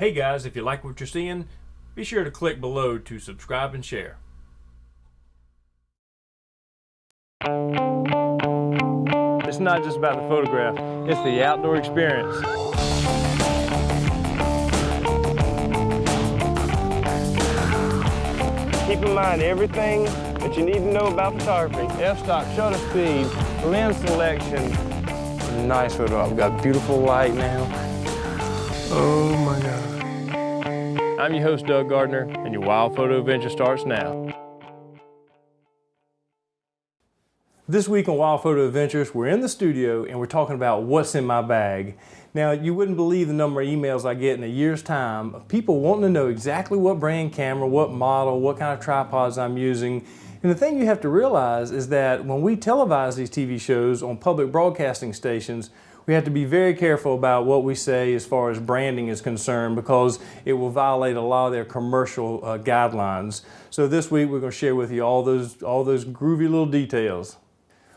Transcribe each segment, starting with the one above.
Hey guys, if you like what you're seeing, be sure to click below to subscribe and share. It's not just about the photograph, it's the outdoor experience. Keep in mind everything that you need to know about photography. F-stop, shutter speed, lens selection. Nice photo. I've got beautiful light now. Oh my God. I'm your host, Doug Gardner, and your wild photo adventure starts now. This week on Wild Photo Adventures, we're in the studio and we're talking about what's in my bag. Now, you wouldn't believe the number of emails I get in a year's time of people wanting to know exactly what brand camera, what model, what kind of tripods I'm using. And the thing you have to realize is that when we televise these TV shows on public broadcasting stations, we have to be very careful about what we say as far as branding is concerned because it will violate a lot of their commercial guidelines. So this week we're going to share with you all those groovy little details.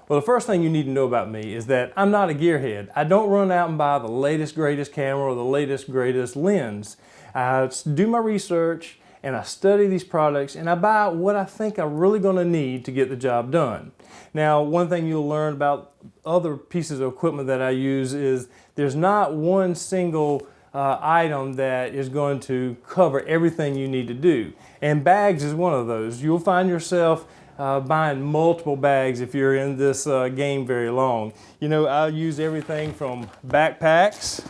Well, the first thing you need to know about me is that I'm not a gearhead. I don't run out and buy the latest, greatest camera or the latest, greatest lens. I do my research and I study these products and I buy what I think I'm really going to need to get the job done. Now, one thing you'll learn about other pieces of equipment that I use is there's not one single item that is going to cover everything you need to do. And bags is one of those. You'll find yourself buying multiple bags if you're in this game very long. You know, I use everything from backpacks,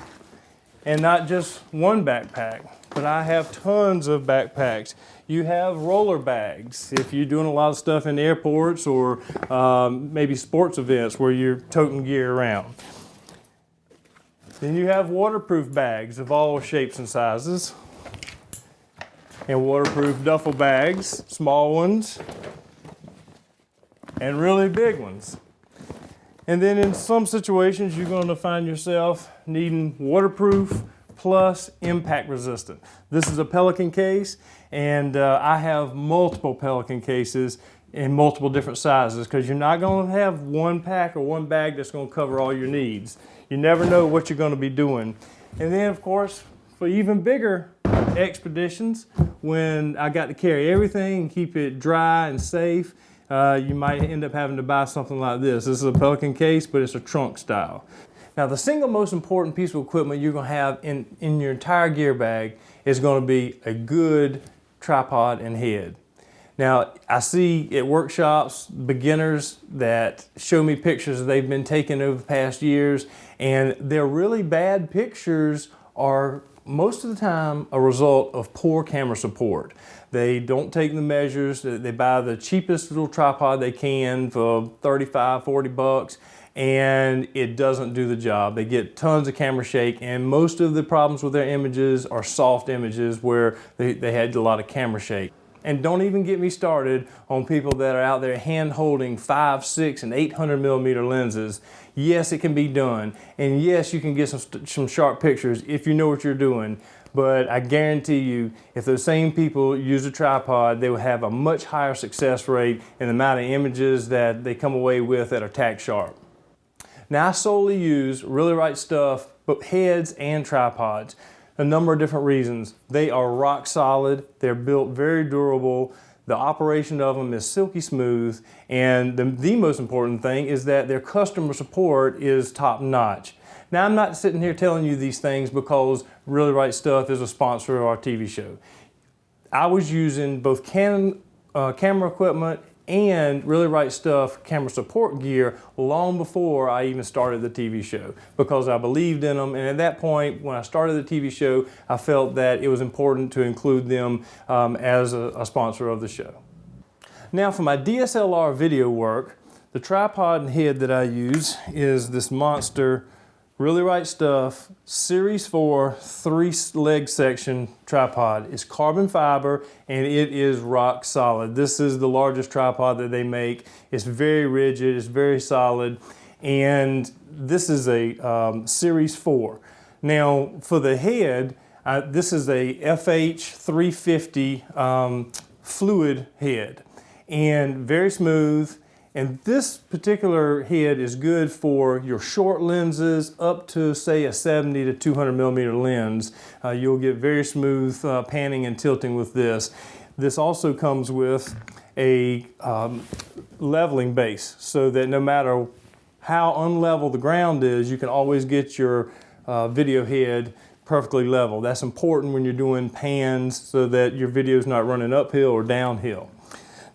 and not just one backpack, but I have tons of backpacks. You have roller bags if you're doing a lot of stuff in airports or maybe sports events where you're toting gear around. Then you have waterproof bags of all shapes and sizes, and waterproof duffel bags, small ones, and really big ones. And then in some situations, you're going to find yourself needing waterproof plus impact resistant. This is a Pelican case, and I have multiple Pelican cases in multiple different sizes because you're not going to have one pack or one bag that's going to cover all your needs. You never know what you're going to be doing. And then, of course, for even bigger expeditions, when I got to carry everything and keep it dry and safe, you might end up having to buy something like this. This is a Pelican case, but it's a trunk style. Now, the single most important piece of equipment you're going to have in your entire gear bag is going to be a good tripod and head. Now, I see at workshops beginners that show me pictures that they've been taking over the past years, and their really bad pictures are most of the time a result of poor camera support. They don't take the measures, they buy the cheapest little tripod they can for 35, 40 bucks, and it doesn't do the job. They get tons of camera shake, and most of the problems with their images are soft images where they had a lot of camera shake. And don't even get me started on people that are out there hand holding 5, 6, and 800 millimeter lenses. Yes, it can be done. And yes, you can get some sharp pictures if you know what you're doing. But I guarantee you, if those same people use a tripod, they will have a much higher success rate in the amount of images that they come away with that are tack sharp. Now, I solely use Really Right Stuff, but heads and tripods. A number of different reasons. They are rock solid, they're built very durable, the operation of them is silky smooth, and the most important thing is that their customer support is top notch. Now, I'm not sitting here telling you these things because Really Right Stuff is a sponsor of our TV show. I was using both Canon camera equipment and Really Right Stuff camera support gear long before I even started the TV show because I believed in them, and at that point when I started the TV show I felt that it was important to include them as a sponsor of the show. Now, for my DSLR video work, the tripod and head that I use is this monster Really Right Stuff Series 4 3-leg section tripod. It's carbon fiber and it is rock solid. This is the largest tripod that they make. It's very rigid, it's very solid, and this is a Series 4. Now, for the head, this is a FH 350 fluid head, and very smooth. And this particular head is good for your short lenses up to say a 70 to 200 millimeter lens. You'll get very smooth panning and tilting with this. This also comes with a leveling base so that no matter how unlevel the ground is, you can always get your video head perfectly level. That's important when you're doing pans so that your video is not running uphill or downhill.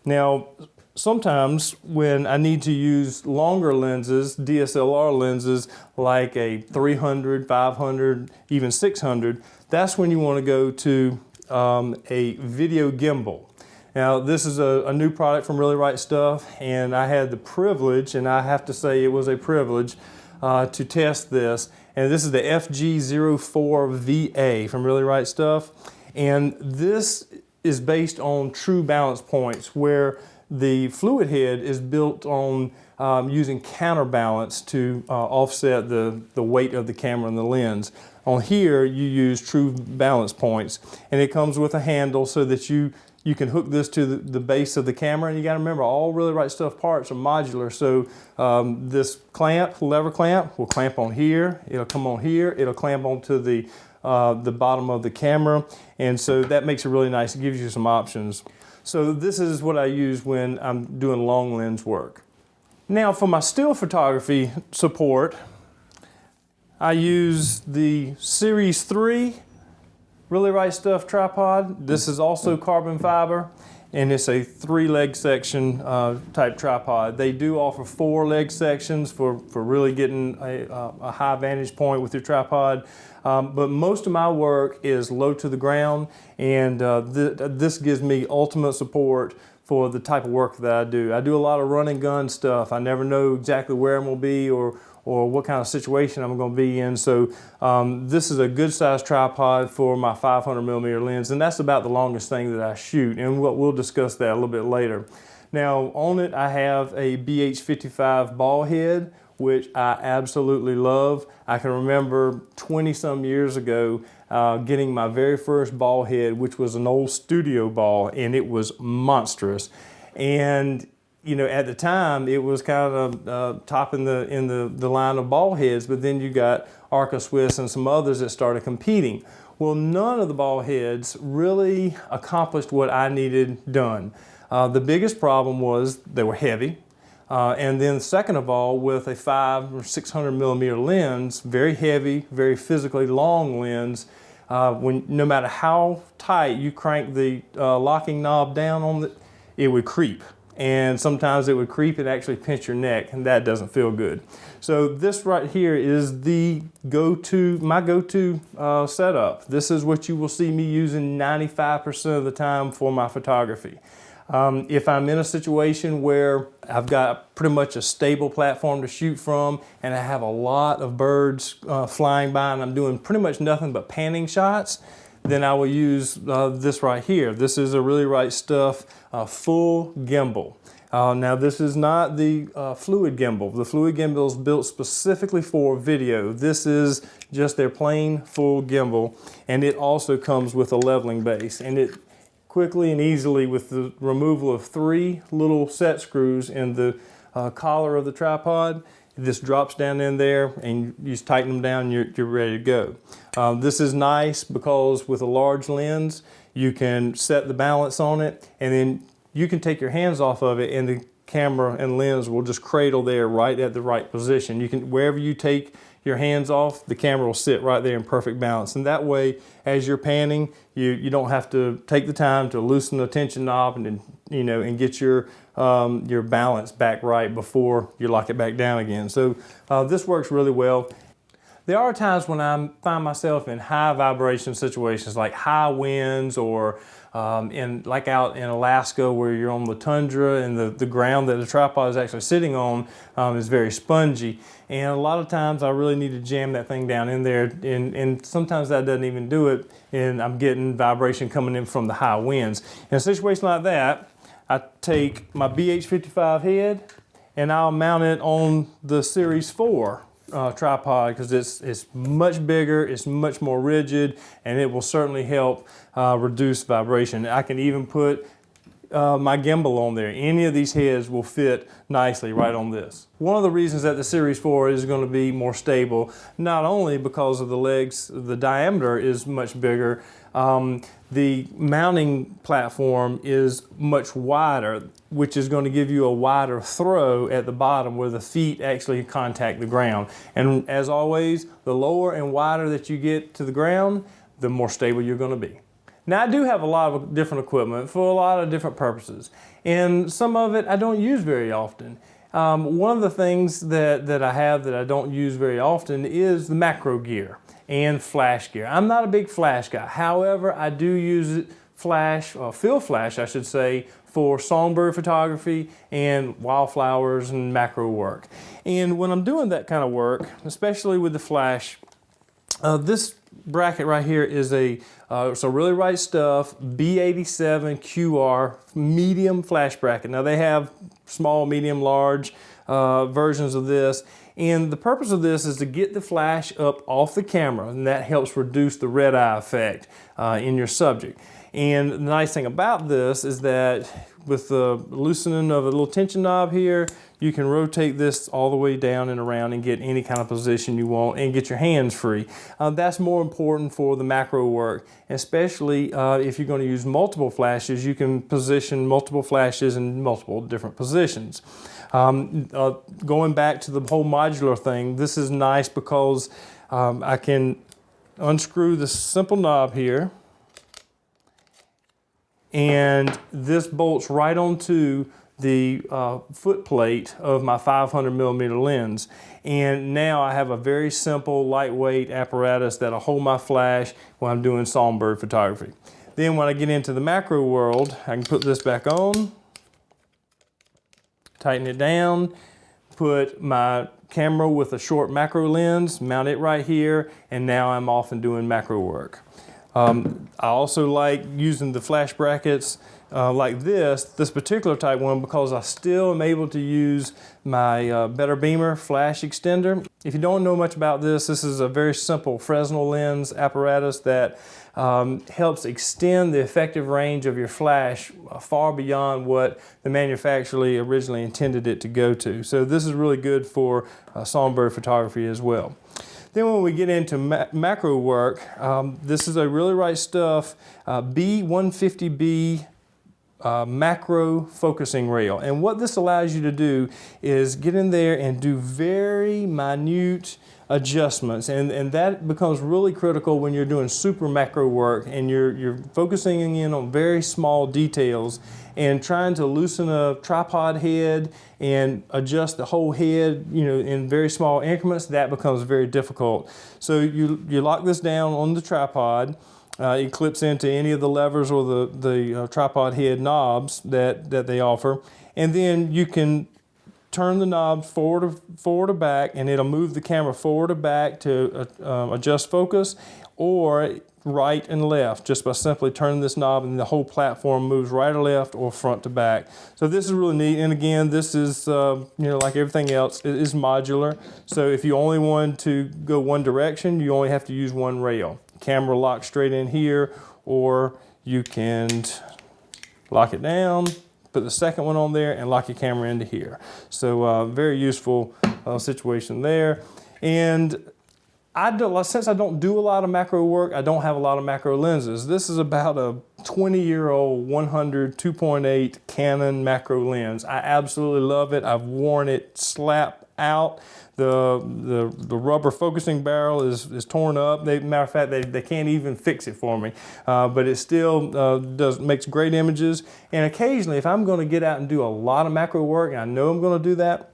Now, sometimes when I need to use longer lenses, DSLR lenses, like a 300, 500, even 600, that's when you want to go to a video gimbal. Now, this is a new product from Really Right Stuff, and I had the privilege, and I have to say it was a privilege, to test this. And this is the FG04VA from Really Right Stuff. And this is based on true balance points, where the fluid head is built on using counterbalance to offset the weight of the camera and the lens. On here, you use true balance points, and it comes with a handle so that you can hook this to the base of the camera. And you got to remember, all Really Right Stuff parts are modular. So this lever clamp will clamp on here. It'll come on here. It'll clamp onto the bottom of the camera. And so that makes it really nice. It gives you some options. So this is what I use when I'm doing long lens work. Now for my still photography support, I use the Series 3 Really Right Stuff tripod. This is also carbon fiber, and it's a 3-leg section type tripod. They do offer 4-leg sections for really getting a high vantage point with your tripod. But most of my work is low to the ground, and this gives me ultimate support for the type of work that I do. I do a lot of run and gun stuff. I never know exactly where I'm gonna be or what kind of situation I'm going to be in. So this is a good sized tripod for my 500 millimeter lens, and that's about the longest thing that I shoot, and we'll discuss that a little bit later. Now on it I have a BH55 ball head, which I absolutely love. I can remember 20 some years ago getting my very first ball head, which was an old studio ball, and it was monstrous. And you know, at the time, it was kind of top in the line of ball heads, but then you got Arca Swiss and some others that started competing. Well, none of the ball heads really accomplished what I needed done. The biggest problem was they were heavy. And then second of all, with a 500 or 600 millimeter lens, very heavy, very physically long lens, no matter how tight you crank the locking knob down on it, it would creep. And sometimes it would creep and actually pinch your neck, and that doesn't feel good. So this right here is my go-to setup. This is what you will see me using 95% of the time for my photography. If I'm in a situation where I've got pretty much a stable platform to shoot from, and I have a lot of birds flying by, and I'm doing pretty much nothing but panning shots, then I will use this right here. This is a Really Right Stuff full gimbal. Now this is not the fluid gimbal. The fluid gimbal is built specifically for video. This is just their plain full gimbal, and it also comes with a leveling base. And it quickly and easily, with the removal of 3 little set screws in the collar of the tripod, this drops down in there, and you just tighten them down, and you're ready to go. This is nice because with a large lens, you can set the balance on it, and then you can take your hands off of it, and the camera and lens will just cradle there right at the right position. You can, wherever you take your hands off, the camera will sit right there in perfect balance. And that way, as you're panning, you don't have to take the time to loosen the tension knob and get your balance back right before you lock it back down again. So this works really well. There are times when I find myself in high vibration situations, like high winds, or like out in Alaska where you're on the tundra and the ground that the tripod is actually sitting on is very spongy. And a lot of times I really need to jam that thing down in there, and sometimes that doesn't even do it, and I'm getting vibration coming in from the high winds. In a situation like that, I take my BH55 head and I'll mount it on the Series 4 tripod, because it's much bigger, it's much more rigid, and it will certainly help reduce vibration. I can even put my gimbal on there. Any of these heads will fit nicely right on this. One of the reasons that the Series 4 is going to be more stable, not only because of the legs, the diameter is much bigger, the mounting platform is much wider, which is going to give you a wider throw at the bottom where the feet actually contact the ground. And as always, the lower and wider that you get to the ground, the more stable you're going to be. Now I do have a lot of different equipment for a lot of different purposes, and some of it I don't use very often. One of the things that I have that I don't use very often is the macro gear and flash gear. I'm not a big flash guy. However, I do use field flash, I should say, for songbird photography and wildflowers and macro work. And when I'm doing that kind of work, especially with the flash, this bracket right here is it's a Really Right Stuff B87 QR medium flash bracket. Now they have small, medium, large versions of this. And the purpose of this is to get the flash up off the camera, and that helps reduce the red eye effect in your subject. And the nice thing about this is that with the loosening of a little tension knob here, you can rotate this all the way down and around and get any kind of position you want and get your hands free. That's more important for the macro work, especially if you're going to use multiple flashes. You can position multiple flashes in multiple different positions. Going back to the whole modular thing, this is nice because I can unscrew this simple knob here, and this bolts right onto the foot plate of my 500mm lens. And now I have a very simple, lightweight apparatus that'll hold my flash when I'm doing songbird photography. Then when I get into the macro world, I can put this back on, tighten it down, put my camera with a short macro lens, mount it right here, and now I'm off and doing macro work. I also like using the flash brackets like this particular type one, because I still am able to use my Better Beamer flash extender. If you don't know much about this, this is a very simple Fresnel lens apparatus that helps extend the effective range of your flash far beyond what the manufacturer originally intended it to go to. So this is really good for songbird photography as well. Then when we get into macro work, this is a Really Right Stuff B150B macro focusing rail. And what this allows you to do is get in there and do very minute adjustments, and that becomes really critical when you're doing super macro work and you're focusing in on very small details and trying to loosen a tripod head and adjust the whole head, in very small increments. That becomes very difficult. So you lock this down on the tripod. It clips into any of the levers or the tripod head knobs that they offer, and then you can turn the knob forward or back, and it'll move the camera forward or back to adjust focus, or right and left just by simply turning this knob, and the whole platform moves right or left or front to back. So this is really neat. And again, this is like everything else, it is modular. So if you only want to go one direction, you only have to use one rail. Camera locks straight in here, or you can lock it down, put the second one on there, and lock your camera into here. So very useful situation there. And since I don't do a lot of macro work, I don't have a lot of macro lenses. This is about a 20-year-old 100 2.8 Canon macro lens. I absolutely love it. I've worn it slap out. The rubber focusing barrel is torn up. Matter of fact, they can't even fix it for me. But it still makes great images. And occasionally, if I'm going to get out and do a lot of macro work, and I know I'm going to do that,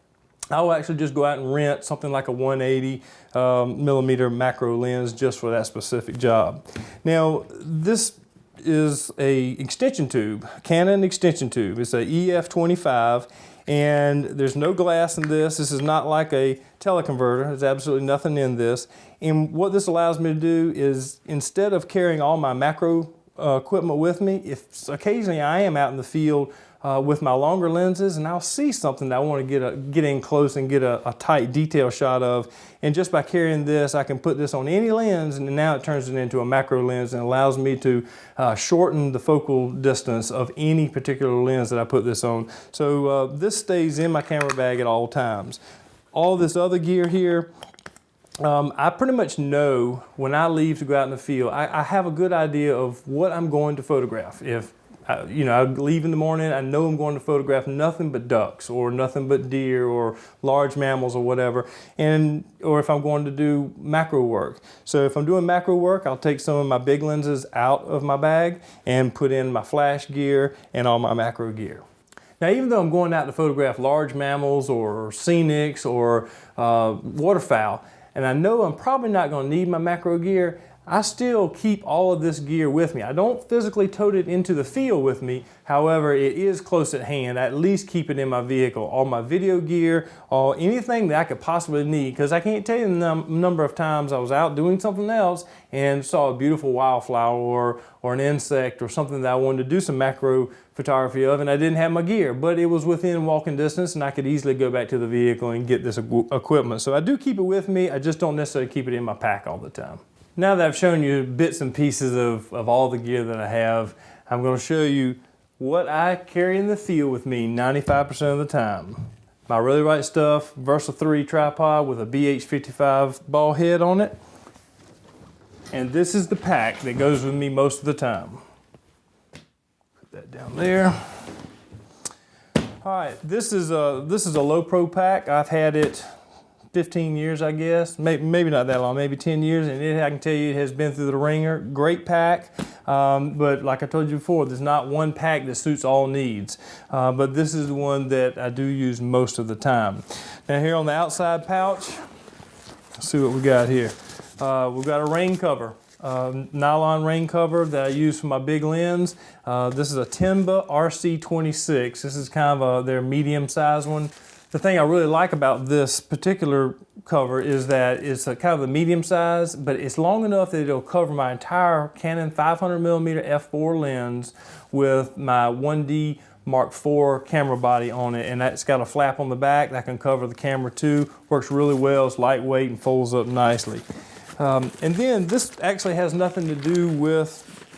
I'll actually just go out and rent something like a 180 millimeter macro lens just for that specific job. Now, this is a extension tube, Canon extension tube. It's a EF25, and there's no glass in this. This is not like a teleconverter. There's absolutely nothing in this. And what this allows me to do is, instead of carrying all my macro equipment with me, if occasionally I am out in the field with my longer lenses, and I'll see something that I want to get in close and get a tight detail shot of. And just by carrying this, I can put this on any lens, and now it turns it into a macro lens and allows me to shorten the focal distance of any particular lens that I put this on. So this stays in my camera bag at all times. All this other gear here, I pretty much know when I leave to go out in the field, I have a good idea of what I'm going to photograph. If I leave in the morning, I know I'm going to photograph nothing but ducks or nothing but deer or large mammals or whatever, or if I'm going to do macro work. So if I'm doing macro work, I'll take some of my big lenses out of my bag and put in my flash gear and all my macro gear. Now, even though I'm going out to photograph large mammals or scenics or waterfowl, and I know I'm probably not going to need my macro gear, I still keep all of this gear with me. I don't physically tote it into the field with me. However, it is close at hand. I at least keep it in my vehicle. All my video gear, anything that I could possibly need, because I can't tell you the number of times I was out doing something else and saw a beautiful wildflower or an insect or something that I wanted to do some macro photography of, and I didn't have my gear, but it was within walking distance and I could easily go back to the vehicle and get this equipment. So I do keep it with me. I just don't necessarily keep it in my pack all the time. Now that I've shown you bits and pieces of all the gear that I have, I'm going to show you what I carry in the field with me 95% of the time. My Really Right Stuff Versa 3 tripod with a BH55 ball head on it. And this is the pack that goes with me most of the time. Put that down there. All right, this is a low pro pack. I've had it 15 years, I guess, maybe not that long, maybe 10 years, and I can tell you it has been through the ringer. Great pack, but like I told you before, there's not one pack that suits all needs, but this is the one that I do use most of the time. Now here on the outside pouch, let's see what we got here. We've got a rain cover, nylon rain cover that I use for my big lens. This is a Timba RC26. This is kind of their medium size one. The thing I really like about this particular cover is that it's kind of the medium size, but it's long enough that it'll cover my entire Canon 500mm f4 lens with my 1D Mark IV camera body on it, and that's got a flap on the back that can cover the camera too. Works really well, it's lightweight and folds up nicely. And then this actually has nothing to do with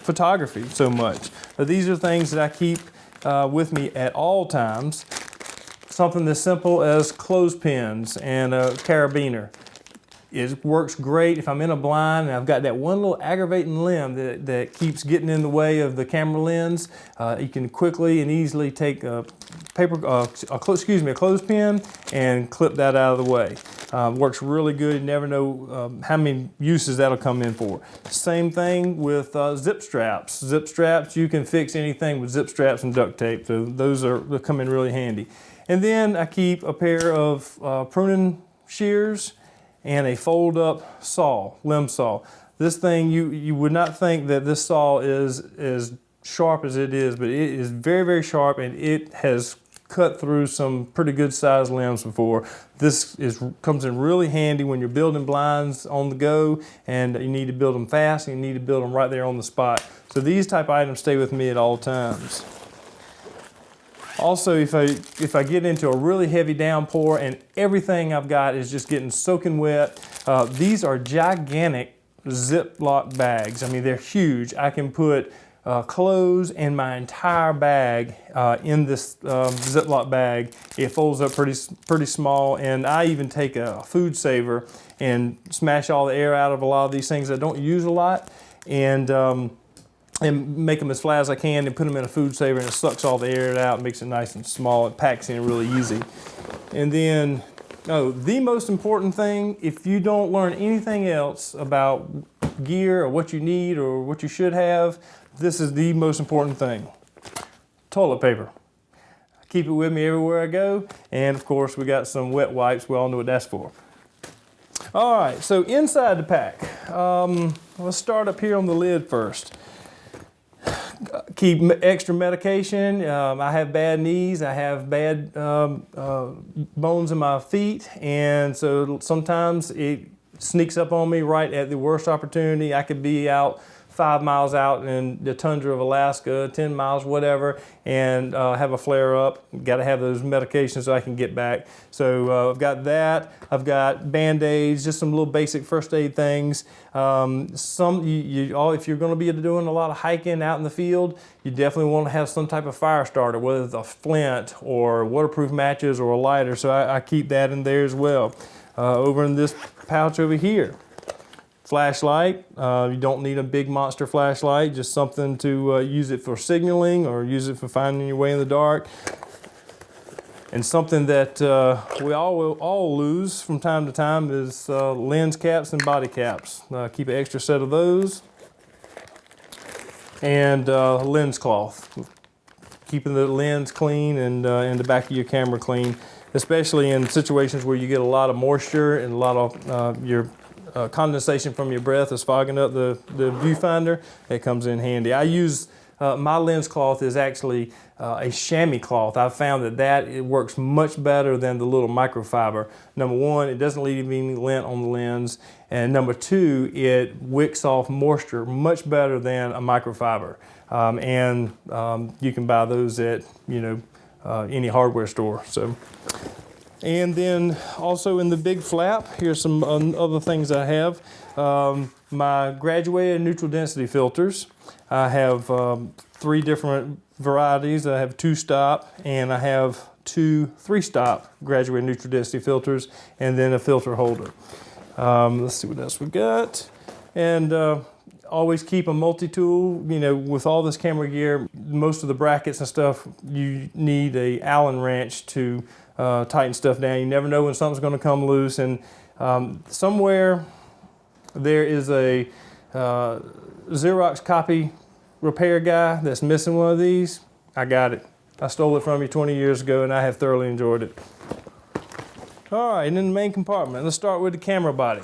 photography so much. But these are things that I keep with me at all times. Something as simple as clothespins and a carabiner. It works great if I'm in a blind and I've got that one little aggravating limb that keeps getting in the way of the camera lens. You can quickly and easily take a clothespin and clip that out of the way. Works really good. You never know how many uses that'll come in for. Same thing with zip straps. Zip straps, you can fix anything with zip straps and duct tape. So those come in really handy. And then I keep a pair of pruning shears and a fold-up saw, limb saw. This thing, you would not think that this saw is as sharp as it is, but it is very, very sharp, and it has cut through some pretty good sized limbs before. This comes in really handy when you're building blinds on the go, and you need to build them fast, and you need to build them right there on the spot. So these type of items stay with me at all times. Also, if I get into a really heavy downpour and everything I've got is just getting soaking wet, these are gigantic Ziploc bags. I mean, they're huge. I can put clothes and my entire bag in this Ziploc bag. It folds up pretty small, and I even take a food saver and smash all the air out of a lot of these things I don't use a lot, and make them as flat as I can and put them in a food saver, and it sucks all the air out and makes it nice and small. It packs in really easy. And then, the most important thing, if you don't learn anything else about gear or what you need or what you should have, this is the most important thing. Toilet paper. I keep it with me everywhere I go, and of course we got some wet wipes. We all know what that's for. All right, so inside the pack, let's start up here on the lid first. Keep extra medication. I have bad knees. I have bad bones in my feet, and so sometimes it sneaks up on me right at the worst opportunity. I could be out 5 miles out in the tundra of Alaska, 10 miles, whatever, and have a flare up. Got to have those medications so I can get back. So I've got that. I've got Band-Aids, just some little basic first aid things. If you're going to be doing a lot of hiking out in the field, you definitely want to have some type of fire starter, whether it's a flint or waterproof matches or a lighter. So I keep that in there as well. Over in this pouch over here, flashlight. You don't need a big monster flashlight, just something to use it for signaling or use it for finding your way in the dark. And something that we all lose from time to time is lens caps and body caps. Keep an extra set of those. And lens cloth. Keeping the lens clean and the back of your camera clean, especially in situations where you get a lot of moisture and a lot of your condensation from your breath is fogging up the viewfinder. It comes in handy. I use my lens cloth is actually a chamois cloth. I've found that it works much better than the little microfiber. Number one, it doesn't leave any lint on the lens, and number two, it wicks off moisture much better than a microfiber. You can buy those at any hardware store. So. And then also in the big flap, here's some other things I have. My graduated neutral density filters. I have 3 different varieties. I have 2-stop and I have 2 3-stop graduated neutral density filters, and then a filter holder. Let's see what else we got. And always keep a multi-tool. With all this camera gear, most of the brackets and stuff, you need a Allen wrench to tighten stuff down. You never know when something's going to come loose, and somewhere there is a Xerox copy repair guy that's missing one of these. I got it. I stole it from you 20 years ago and I have thoroughly enjoyed it. All right, and in the main compartment, let's start with the camera body.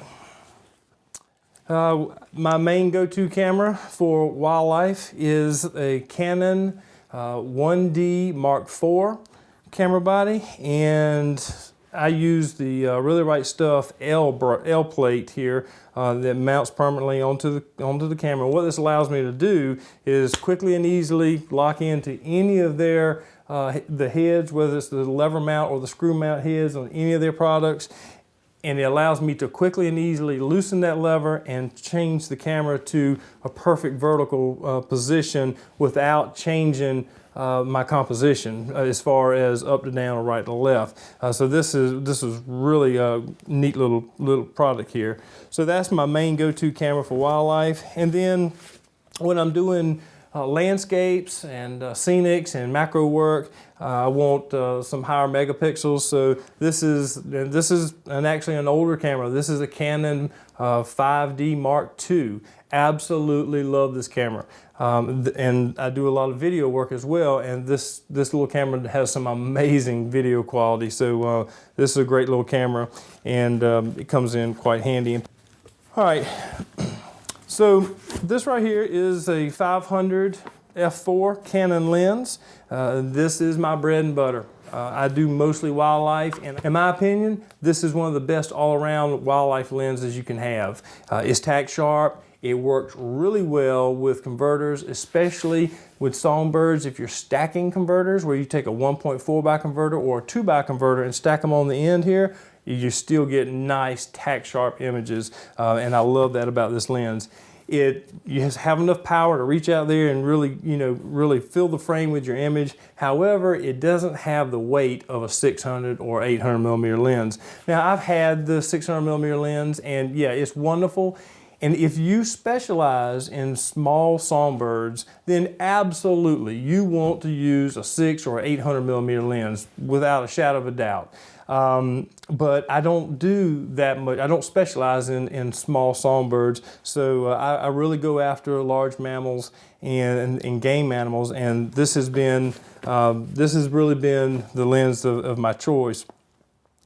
My main go-to camera for wildlife is a Canon 1D Mark IV camera body, and I use the Really Right Stuff L plate here that mounts permanently onto the camera. What this allows me to do is quickly and easily lock into any of their the heads, whether it's the lever mount or the screw mount heads on any of their products. And it allows me to quickly and easily loosen that lever and change the camera to a perfect vertical position without changing my composition as far as up to down or right to left. So this is really a neat little product here. So that's my main go-to camera for wildlife. And then when I'm doing landscapes and scenics and macro work, I want some higher megapixels. So this is actually an older camera. This is a Canon 5D Mark II. Absolutely love this camera. And I do a lot of video work as well, and this little camera has some amazing video quality. So this is a great little camera, and it comes in quite handy. All right, so this right here is a 500 f4 Canon lens. This is my bread and butter. I do mostly wildlife, and in my opinion, this is one of the best all-around wildlife lenses you can have. It's tack sharp. It works really well with converters, especially with songbirds. If you're stacking converters, where you take a 1.4 by converter or a 2 by converter and stack them on the end here, you still get nice tack sharp images, and I love that about this lens. You have enough power to reach out there and really fill the frame with your image. However, it doesn't have the weight of a 600 or 800 millimeter lens. Now, I've had the 600 millimeter lens, and yeah, it's wonderful. And if you specialize in small songbirds, then absolutely you want to use a 6 or 800 millimeter lens without a shadow of a doubt. But I don't do that much. I don't specialize in small songbirds, so I really go after large mammals and game animals, and this has really been the lens of my choice.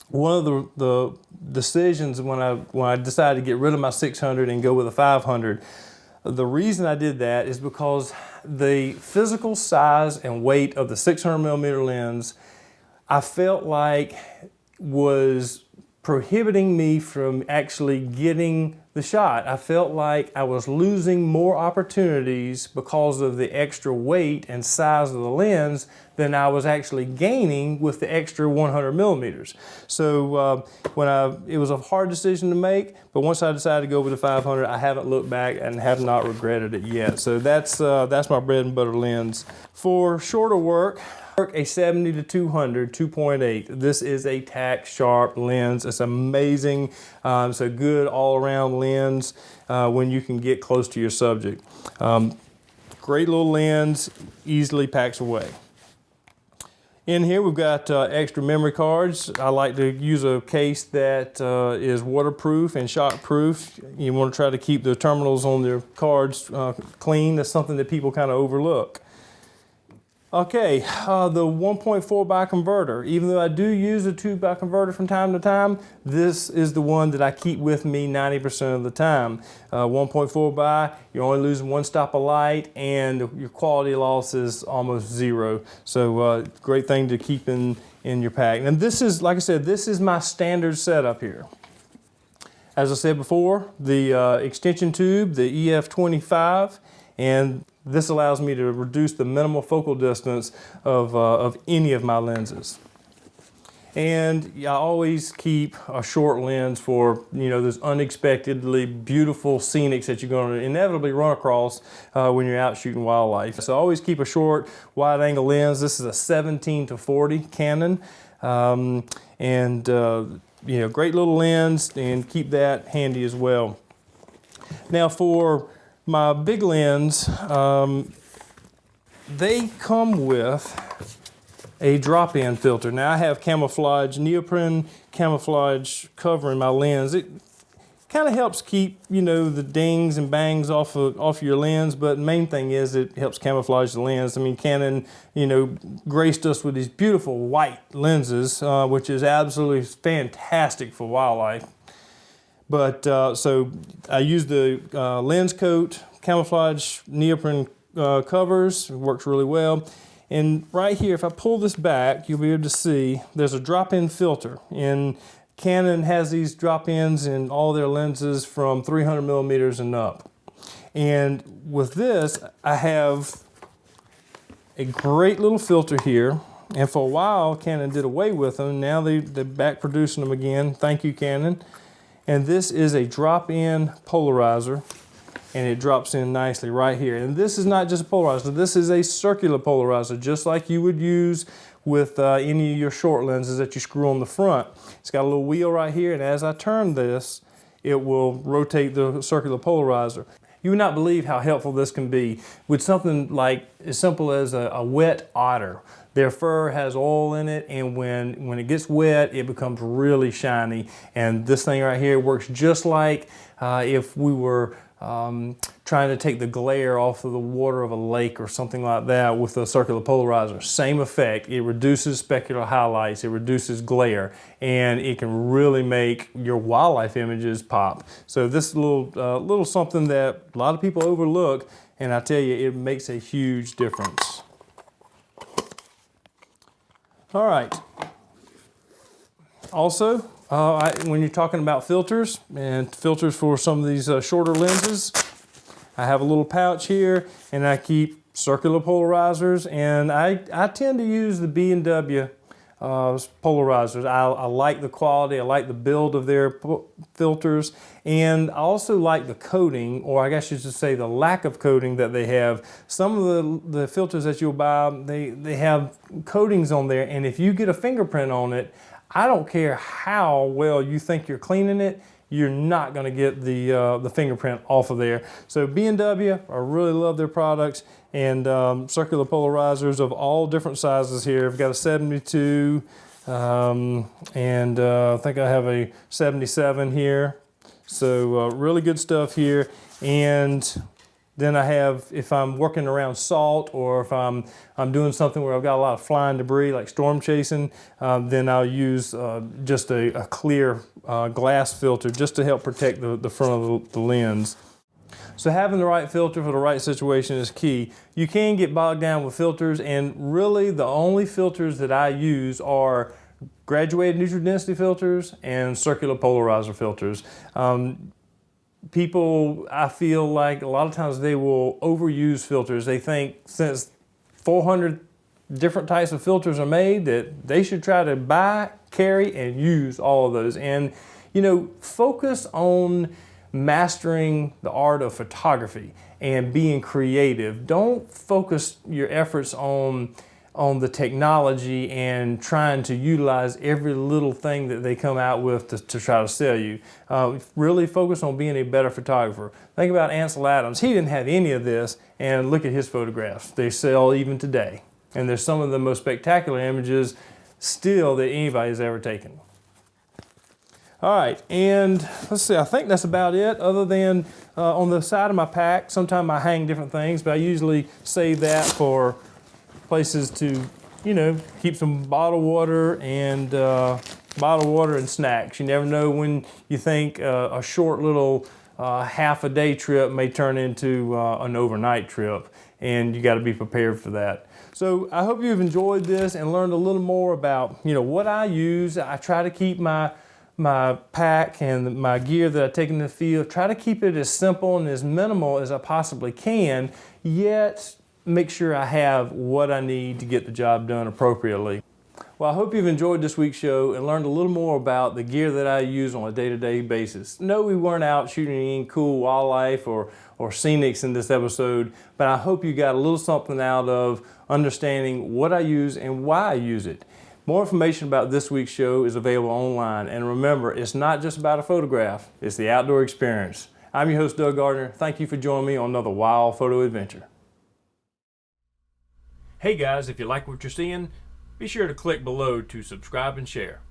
One of the decisions when I decided to get rid of my 600 and go with a 500, the reason I did that is because the physical size and weight of the 600 millimeter lens, I felt like was prohibiting me from actually getting the shot. I felt like I was losing more opportunities because of the extra weight and size of the lens than I was actually gaining with the extra 100 millimeters. So it was a hard decision to make, but once I decided to go with the 500, I haven't looked back and have not regretted it yet. So that's my bread and butter lens. For shorter work, a 70 to 200 2.8. This is a tack sharp lens. It's amazing. It's a good all-around lens when you can get close to your subject. Great little lens, easily packs away. In here we've got extra memory cards. I like to use a case that is waterproof and shockproof. You want to try to keep the terminals on their cards clean. That's something that people kind of overlook. Okay, the 1.4 by converter. Even though I do use a 2 by converter from time to time, this is the one that I keep with me 90% of the time. 1.4 by, you're only losing one stop of light and your quality loss is almost zero. So great thing to keep in your pack. And this is, like I said, this is my standard setup here. As I said before, the extension tube, the EF25, and this allows me to reduce the minimal focal distance of any of my lenses. And I always keep a short lens for, you know, those unexpectedly beautiful scenics that you're going to inevitably run across when you're out shooting wildlife. So I always keep a short wide angle lens. This is a 17 to 40 Canon. You know, great little lens, and keep that handy as well. Now for my big lens, they come with a drop-in filter. Now I have camouflage, neoprene camouflage covering my lens. It kind of helps keep, you know, the dings and bangs off your lens, but the main thing is it helps camouflage the lens. I mean, Canon, you know, graced us with these beautiful white lenses, which is absolutely fantastic for wildlife. But so I use the lens coat, camouflage neoprene covers. It works really well. And right here, if I pull this back, you'll be able to see there's a drop-in filter. And Canon has these drop-ins in all their lenses from 300 millimeters and up. And with this, I have a great little filter here. And for a while, Canon did away with them. Now they're back producing them again. Thank you, Canon. And this is a drop-in polarizer, and it drops in nicely right here. And this is not just a polarizer, this is a circular polarizer, just like you would use with any of your short lenses that you screw on the front. It's got a little wheel right here, and as I turn this, it will rotate the circular polarizer. You would not believe how helpful this can be with something like as simple as a wet otter. Their fur has oil in it, and when it gets wet, it becomes really shiny. And this thing right here works just like if we were trying to take the glare off of the water of a lake or something like that with a circular polarizer. Same effect. It reduces specular highlights, it reduces glare, and it can really make your wildlife images pop. So this is a little something that a lot of people overlook, and I tell you, it makes a huge difference. All right. Also, when you're talking about filters, and filters for some of these shorter lenses, I have a little pouch here, and I keep circular polarizers, and I tend to use the B&W polarizers. I like the quality, I like the build of their filters, and I also like the coating, or I guess you should say the lack of coating that they have. Some of the filters that you'll buy, they have coatings on there, and if you get a fingerprint on it, I don't care how well you think you're cleaning it, you're not going to get the fingerprint off of there. So B&W, I really love their products, and circular polarizers of all different sizes here. I've got a 72, and I think I have a 77 here. So really good stuff here. And then I have, if I'm working around salt, or if I'm doing something where I've got a lot of flying debris like storm chasing, then I'll use just a clear glass filter just to help protect the front of the lens. So having the right filter for the right situation is key. You can get bogged down with filters, and really the only filters that I use are graduated neutral density filters and circular polarizer filters. people, I feel like a lot of times they will overuse filters. They think since 400 different types of filters are made that they should try to buy, carry, and use all of those. And you know, focus on mastering the art of photography and being creative. Don't focus your efforts on the technology and trying to utilize every little thing that they come out with to try to sell you. Really focus on being a better photographer. Think about Ansel Adams. He didn't have any of this, and look at his photographs. They sell even today. And there's some of the most spectacular images still that anybody's ever taken. All right, and let's see, I think that's about it, other than on the side of my pack, sometimes I hang different things, but I usually save that for places to, you know, keep some bottled water and snacks. You never know when you think a short little half a day trip may turn into an overnight trip, and you got to be prepared for that. So I hope you've enjoyed this and learned a little more about, you know, what I use. I try to keep my pack and my gear that I take in the field, try to keep it as simple and as minimal as I possibly can, yet make sure I have what I need to get the job done appropriately. Well, I hope you've enjoyed this week's show and learned a little more about the gear that I use on a day-to-day basis. No, we weren't out shooting any cool wildlife or scenics in this episode, but I hope you got a little something out of understanding what I use and why I use it. More information about this week's show is available online, and remember, it's not just about a photograph, it's the outdoor experience. I'm your host, Doug Gardner. Thank you for joining me on another wild photo adventure. Hey guys, if you like what you're seeing, be sure to click below to subscribe and share.